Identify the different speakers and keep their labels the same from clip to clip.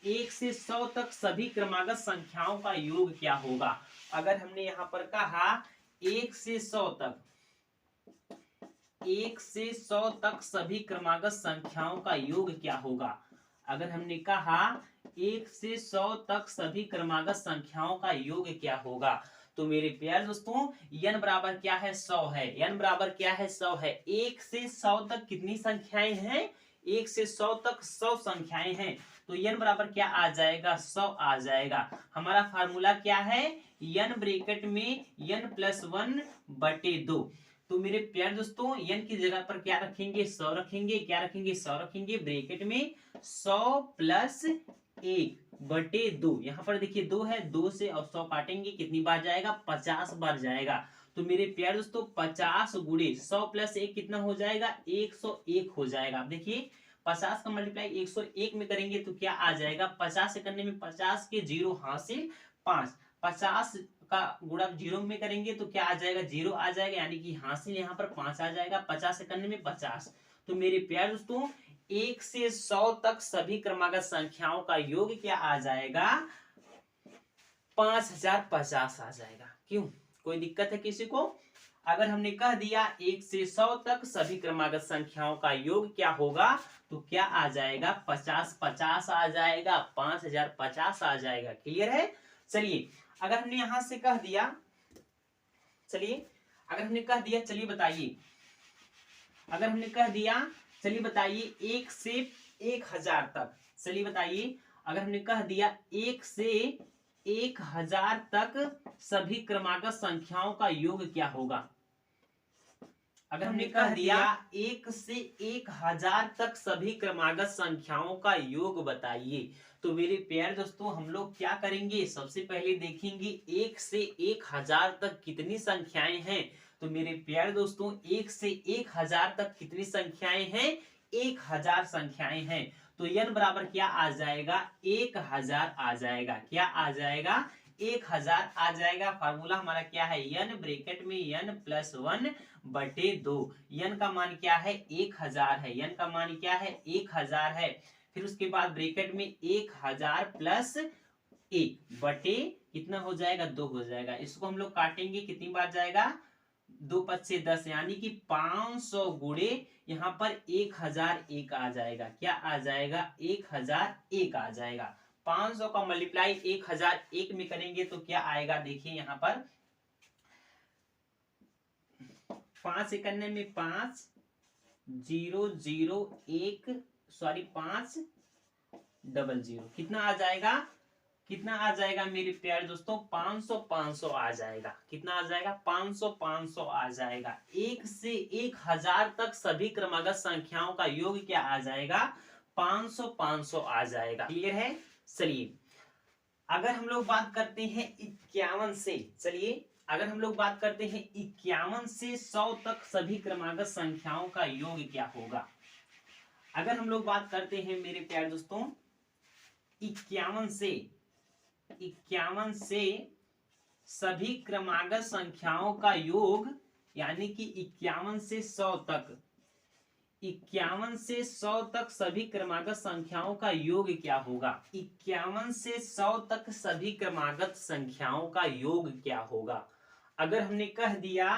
Speaker 1: 1 से 100 तक सभी क्रमागत संख्याओं का योग क्या होगा। अगर हमने यहाँ पर कहा 1 से 100 तक, 1 से 100 तक सभी क्रमागत संख्याओं का योग क्या होगा। अगर हमने कहा 1 से 100 तक सभी क्रमागत संख्याओं का योग क्या होगा, तो मेरे प्यारे दोस्तों n बराबर क्या है 100 है। n बराबर क्या है 100 है। 1 से 100 तक कितनी संख्याएं हैं, 1 से 100 तक 100 संख्याएं हैं, तो n बराबर क्या आ जाएगा 100 आ जाएगा। हमारा फार्मूला क्या है, n ब्रैकेट में n+1 बटे 2। तो मेरे प्यारे दोस्तों n की जगह पर क्या रखेंगे 100 रखेंगे, क्या रखेंगे 100 रखेंगे, ब्रैकेट में 100 + 1 बटे 2। यहाँ पर देखिए 2 है, 2 से और 100 काटेंगे कितनी बार जाएगा 50 बार जाएगा। तो मेरे प्यारे दोस्तों 50 गुणे 100 + 1 कितना हो जाएगा 101 हो जाएगा। अब देखिए 50 का मल्टीप्लाई 101 में करेंगे तो क्या आ जाएगा, 50 से करने में 50 के 0 हासिल 5, 50 का गुणा 0 में करेंगे तो क्या आ जाएगा 0 आ जाएगा, यानी कि हासिल यहाँ पर 5 आ जाएगा। 50 से करने में 50। तो मेरे प्यारे दोस्तों 1 से 100 तक सभी क्रमागत संख्याओं का योग क्या आ जाएगा 5050 आ जाएगा। क्यों, कोई दिक्कत है किसी को। अगर हमने कह दिया 1 से 100 तक सभी क्रमागत संख्याओं का योग क्या होगा, तो क्या आ जाएगा 5050 आ जाएगा, 5050 आ जाएगा। क्लियर है। चलिए अगर हमने यहां से कह दिया, चलिए अगर हमने कह दिया, चलिए बताइए, अगर हमने कह दिया चलिए बताइए 1 से 1000 तक, चलिए बताइए अगर हमने कह दिया 1 से 1000 तक सभी क्रमागत संख्याओं का योग क्या होगा। अगर हमने कह दिया 1 से 1000 तक सभी क्रमागत संख्याओं का योग बताइए, तो मेरे प्यारे दोस्तों हम लोग क्या करेंगे, सबसे पहले देखेंगे 1 से 1000 तक कितनी संख्याएं हैं। तो मेरे प्यारे दोस्तों 1 से 1000 तक कितनी संख्याएं हैं, 1000 संख्याएं हैं। तो n बराबर क्या आ जाएगा 1000 आ जाएगा। क्या आ जाएगा 1000 आ जाएगा। फार्मूला हमारा क्या है, n ब्रैकेट में n+1 बटे 2। n का मान क्या है 1000 है, n का मान क्या है 1000 है। फिर उसके बाद ब्रैकेट में 1000 + 1 बटे कितना हो जाएगा 2 हो जाएगा। इसको हम लोग काटेंगे कितनी बार जाएगा 2 × 5 = 10, यानी कि 500 गुणे यहाँ पर 1001 आ जाएगा। क्या आ जाएगा 1001 आ जाएगा। 500 का मल्टीप्लाई 1001 में करेंगे तो क्या आएगा, देखिए यहाँ पर 5 से करने में 5 0 0 1 सॉरी 5 0 0 कितना आ जाएगा, कितना आ जाएगा मेरे प्यारे दोस्तों 500 500 आ जाएगा। कितना आ जाएगा 500 500 आ जाएगा। 1 से 1000 तक सभी क्रमागत संख्याओं का योग क्या आ जाएगा 500 500 आ जाएगा। क्लियर है। चलिए अगर हम लोग बात करते हैं 51 से, चलिए अगर हम लोग बात करते हैं 51 से 100 तक सभी क्रमागत संख्याओं का योग क्या होगा। अगर हम लोग बात करते हैं मेरे प्यारे दोस्तों 51 से सभी क्रमागत संख्याओं का योग, यानी कि 51 से 100 तक, 51 से 100 तक सभी क्रमागत संख्याओं का योग क्या होगा। 51 से 100 तक सभी क्रमागत संख्याओं का योग क्या होगा। अगर हमने कह दिया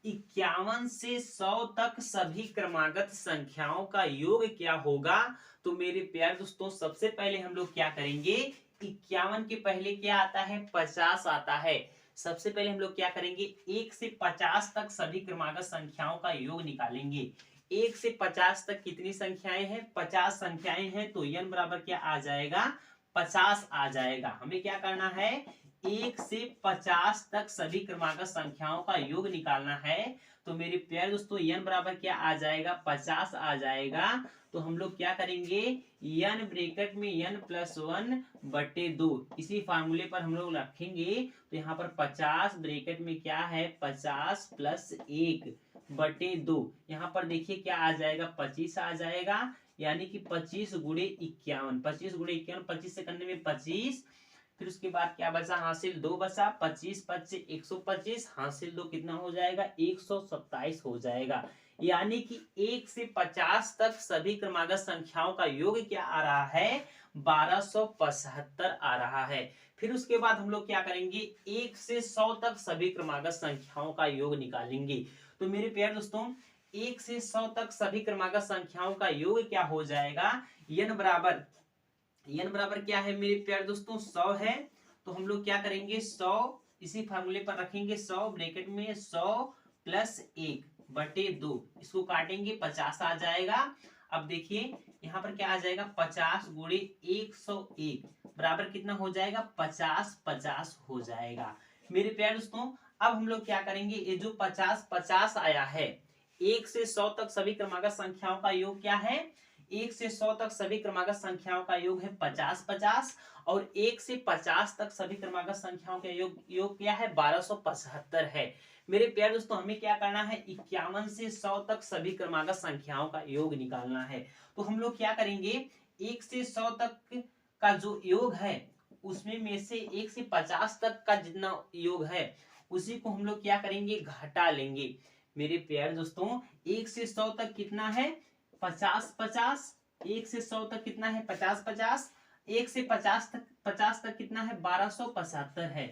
Speaker 1: 51 से 100 तक सभी क्रमागत संख्याओं का योग क्या होगा, तो मेरे प्यारे दोस्तों सबसे पहले हम लोग क्या करेंगे, 51 के पहले क्या आता है 50 आता है। सबसे पहले हम लोग क्या करेंगे 1 से 50 तक सभी क्रमागत संख्याओं का योग निकालेंगे। 1 से 50 तक कितनी संख्याएं हैं 50 संख्याएं हैं। तो n बराबर क्या आ जाएगा 50 आ जाएगा। हमें क्या करना है 1 से 50 तक सभी क्रमागत संख्याओं का योग निकालना है। तो मेरे प्यारे दोस्तों n बराबर क्या आ जाएगा 50 आ जाएगा। तो हम लोग क्या करेंगे n ब्रैकेट में n+1 बटे 2 इसी फार्मूले पर हम लोग रखेंगे। तो यहाँ पर 50 ब्रैकेट में क्या है 50 + 1 बटे 2, यहाँ पर देखिए क्या आ जाएगा 25 आ जाएगा, यानी कि 25 गुणे 51, 25 गुणे 51, 25 से करने में 25। फिर उसके बाद क्या बचा हासिल 2 बचा, 25 × 5 = 125, हासिल 2 कितना हो जाएगा 127 हो जाएगा। यानी कि 1 से 50 तक सभी क्रमागत संख्याओं का योग क्या आ रहा है, 1275 आ रहा है। फिर उसके बाद हम लोग क्या करेंगे, 1 से 100 तक सभी क्रमागत संख्याओं का योग निकालेंगे। तो मेरे प्यारे दोस्तों 1 से 100 तक सभी क्रमागत संख्याओं का योग क्या हो जाएगा, n बराबर क्या है मेरे प्यारे दोस्तों, 100 है। तो हम लोग क्या करेंगे, 100 इसी फार्मूले पर रखेंगे, 100 ब्रैकेट में 100 प्लस 1 बटे 2, इसको काटेंगे 50 आ जाएगा। अब देखिए यहाँ पर क्या आ जाएगा, 50 गुणे 101 बराबर कितना हो जाएगा, 50 हो जाएगा। मेरे प्यारे दोस्तों अब हम लोग क्या करेंगे, ये जो 50 आया है, 1 से 100 तक सभी क्रमागत संख्याओं का योग क्या है, 1 से 100 तक सभी क्रमागत संख्याओं का योग है 50 और 1 से 50 तक सभी क्रमागत संख्याओं का योग क्या है, 1275 है। मेरे प्यारे दोस्तों हमें क्या करना है, 51 से 100 तक सभी क्रमागत संख्याओं का योग निकालना है। तो हम लोग क्या करेंगे, 1 से 100 तक का जो योग है उसमें में से 1 से 50 तक का जितना योग है उसी को हम लोग क्या करेंगे, घटा लेंगे। मेरे प्यारे दोस्तों 1 से 100 तक कितना है, 50 1 से 100 तक कितना है, 50 1 से 50 तक कितना है, 1275 है।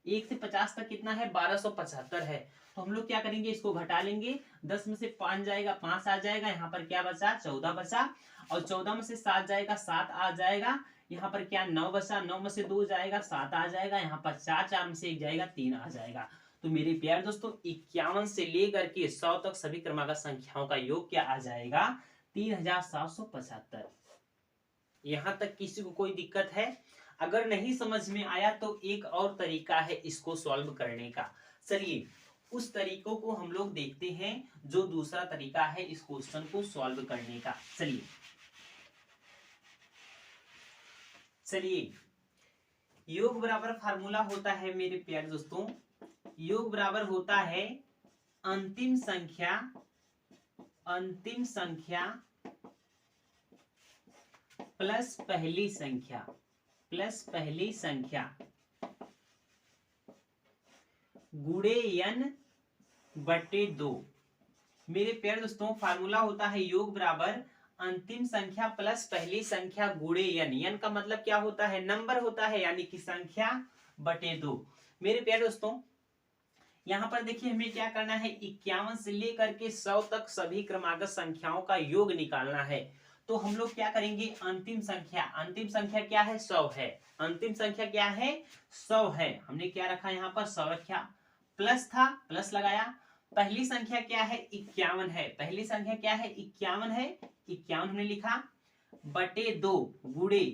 Speaker 1: 1 से 50 तक कितना है, 1275 है। तो हम लोग क्या करेंगे, इसको घटा लेंगे, 10 में से 5 जाएगा, 5 आ जाएगा, यहाँ पर क्या बचा, 14 बचा, और 14 में से 7 जाएगा, 7 आ जाएगा, यहाँ पर क्या 9 बचा, 9 में से 2 जाएगा, 7 आ जाएगा, यहाँ पर 4, 4 में से 1 जाएगा, 3 आ जाएगा। तो मेरे प्यारे दोस्तों 51 से लेकर के 100 तक सभी क्रमागत संख्याओं का योग क्या आ जाएगा, 3775। यहां तक किसी को कोई दिक्कत है? अगर नहीं समझ में आया तो एक और तरीका है इसको सॉल्व करने का। चलिए उस तरीकों को हम लोग देखते हैं, जो दूसरा तरीका है इस क्वेश्चन को सॉल्व करने का। चलिए योग बराबर फार्मूला होता है मेरे प्यारे दोस्तों, योग बराबर होता है अंतिम संख्या प्लस पहली संख्या गुणे n बटे 2। मेरे प्यारे दोस्तों फार्मूला होता है योग बराबर अंतिम संख्या प्लस पहली संख्या गुणे n। n का मतलब क्या होता है, नंबर होता है, यानी कि संख्या बटे 2। मेरे प्यारे दोस्तों यहाँ पर देखिए हमें क्या करना है, 51 से लेकर के 100 तक सभी क्रमागत संख्याओं का योग निकालना है। तो हम लोग क्या करेंगे, अंतिम संख्या क्या है, 100 है। अंतिम संख्या क्या है, 100 है। हमने क्या रखा यहाँ पर, 100 रखा, प्लस था, प्लस लगाया। पहली संख्या क्या है, 51 है। पहली संख्या क्या है, 51 है, 51 हमने लिखा, बटे 2 गुणे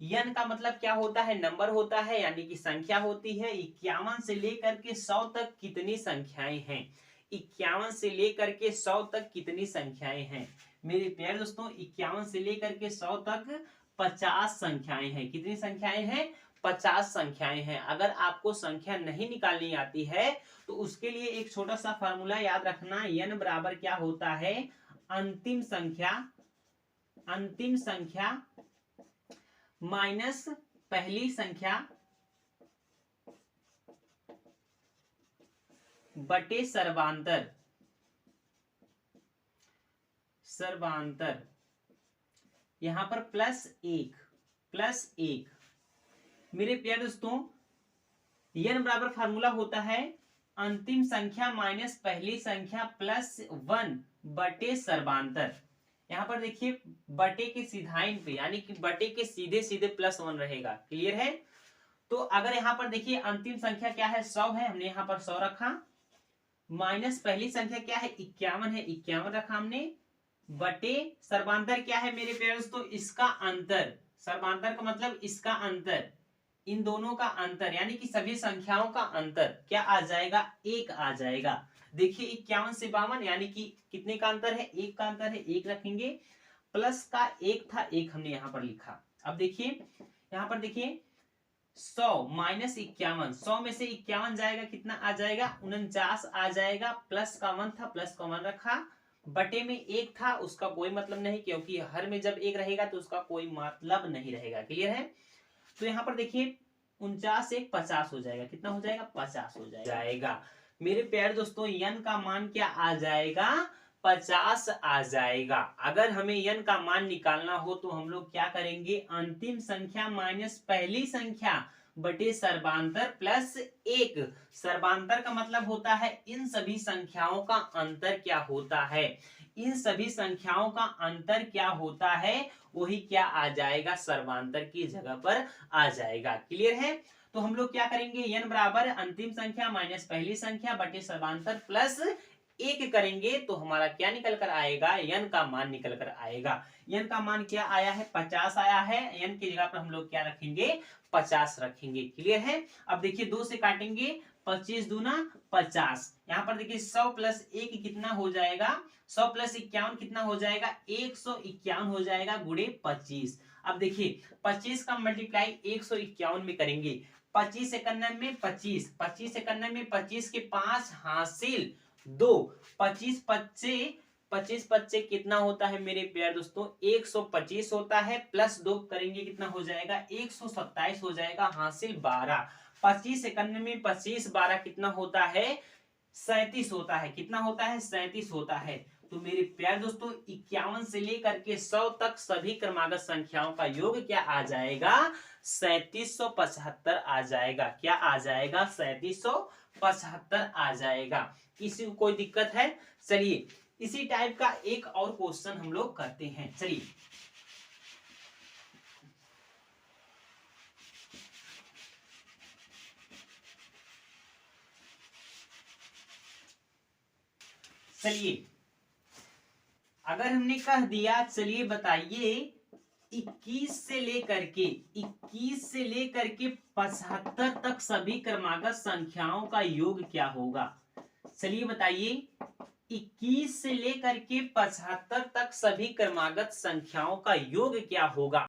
Speaker 1: n का मतलब क्या होता है, नंबर होता है, यानी कि संख्या होती है। 51 से लेकर के 100 तक कितनी संख्याएं हैं, 51 से लेकर के 100 तक कितनी संख्याएं हैं मेरे प्यारे दोस्तों, 51 से लेकर के 100 तक 50 संख्याएं हैं। कितनी संख्याएं हैं, 50 संख्याएं हैं। अगर आपको संख्या नहीं निकालनी आती है तो उसके लिए एक छोटा सा फार्मूला याद रखना, n बराबर क्या होता है, अंतिम संख्या माइनस पहली संख्या बटे सर्वांतर। यहां पर प्लस 1 मेरे प्यारे दोस्तों n बराबर फार्मूला होता है अंतिम संख्या माइनस पहली संख्या प्लस 1 बटे सर्वांतर। यहाँ पर देखिए बटे के सीधाइन पे, यानी कि बटे के सीधे सीधे प्लस 1 रहेगा। क्लियर है? तो अगर यहाँ पर देखिए अंतिम संख्या क्या है, 100 है, हमने यहाँ पर 100 रखा, माइनस पहली संख्या क्या है, 51 है, 51 रखा हमने, बटे सर्वांतर क्या है मेरे प्यारे दोस्तों, इसका अंतर। सर्वांतर का मतलब इसका अंतर, इन दोनों का अंतर, यानी कि सभी संख्याओं का अंतर क्या आ जाएगा, 1 आ जाएगा। देखिए 51 से 52 यानी कि कितने का अंतर है, 1 का अंतर है, 1 रखेंगे, प्लस का 1 था, 1 हमने यहाँ पर लिखा। अब देखिए यहाँ पर देखिए 100 माइनस 51, 100 में से 51 जाएगा, कितना आ जाएगा, 49 आ जाएगा, प्लस का 1 था, प्लस का 1 रखा, बटे में 1 था, उसका कोई मतलब नहीं, क्योंकि हर में जब 1 रहेगा तो उसका कोई मतलब नहीं रहेगा। क्लियर है? तो यहाँ पर देखिए 49 1 50 हो जाएगा, कितना हो जाएगा, 50 हो जाएगा। मेरे प्यारे दोस्तों n का मान क्या आ जाएगा, 50 आ जाएगा। अगर हमें n का मान निकालना हो तो हम लोग क्या करेंगे, अंतिम संख्या माइनस पहली संख्या बटे सर्वांतर प्लस 1। सर्वांतर का मतलब होता है इन सभी संख्याओं का अंतर क्या होता है, इन सभी संख्याओं का अंतर क्या होता है, वही क्या आ जाएगा, सर्वांतर की जगह पर आ जाएगा। क्लियर है। तो हम लोग क्या करेंगे, n बराबर अंतिम संख्या माइनस पहली संख्या बटे सर्वांतर प्लस 1 करेंगे तो हमारा क्या निकल कर आएगा, n का मान निकल कर आएगा। n का मान क्या आया है, 50 आया है। n की जगह पर हम लोग क्या रखेंगे, 50 रखेंगे। क्लियर है। अब देखिए 2 से काटेंगे, 25 दूना 50। यहाँ पर देखिए 100 प्लस 1 कितना हो जाएगा, 100 प्लस 51 कितना हो जाएगा, 151 हो जाएगा गुणे 25। अब देखिए 25 का मल्टीप्लाई 151 में करेंगे, 25 एकन्नम में 25, 25 एकन्नम में 25 के 5 हासिल 2, 25 पच्चे 25 पच्चे कितना होता है मेरे प्यारे दोस्तों, 125 होता है, प्लस 2 करेंगे कितना हो जाएगा, 127 हो जाएगा, हासिल 12। 25 एकन्नम में 25 12 कितना होता है, 37 होता है। कितना होता है, 37 होता है। तो मेरे प्यारे दोस्तों 51 से लेकर के 100 तक सभी क्रमागत संख्याओं का योग क्या आ जाएगा, 3775 आ जाएगा। क्या आ जाएगा, 3775 आ जाएगा। किसी को कोई दिक्कत है? चलिए इसी टाइप का एक और क्वेश्चन हम लोग करते हैं। चलिए अगर हमने कह दिया, चलिए बताइए 21 से लेकर के 75 तक सभी क्रमागत संख्याओं का योग क्या होगा। चलिए बताइए 21 से लेकर के 75 तक सभी क्रमागत संख्याओं का योग क्या होगा।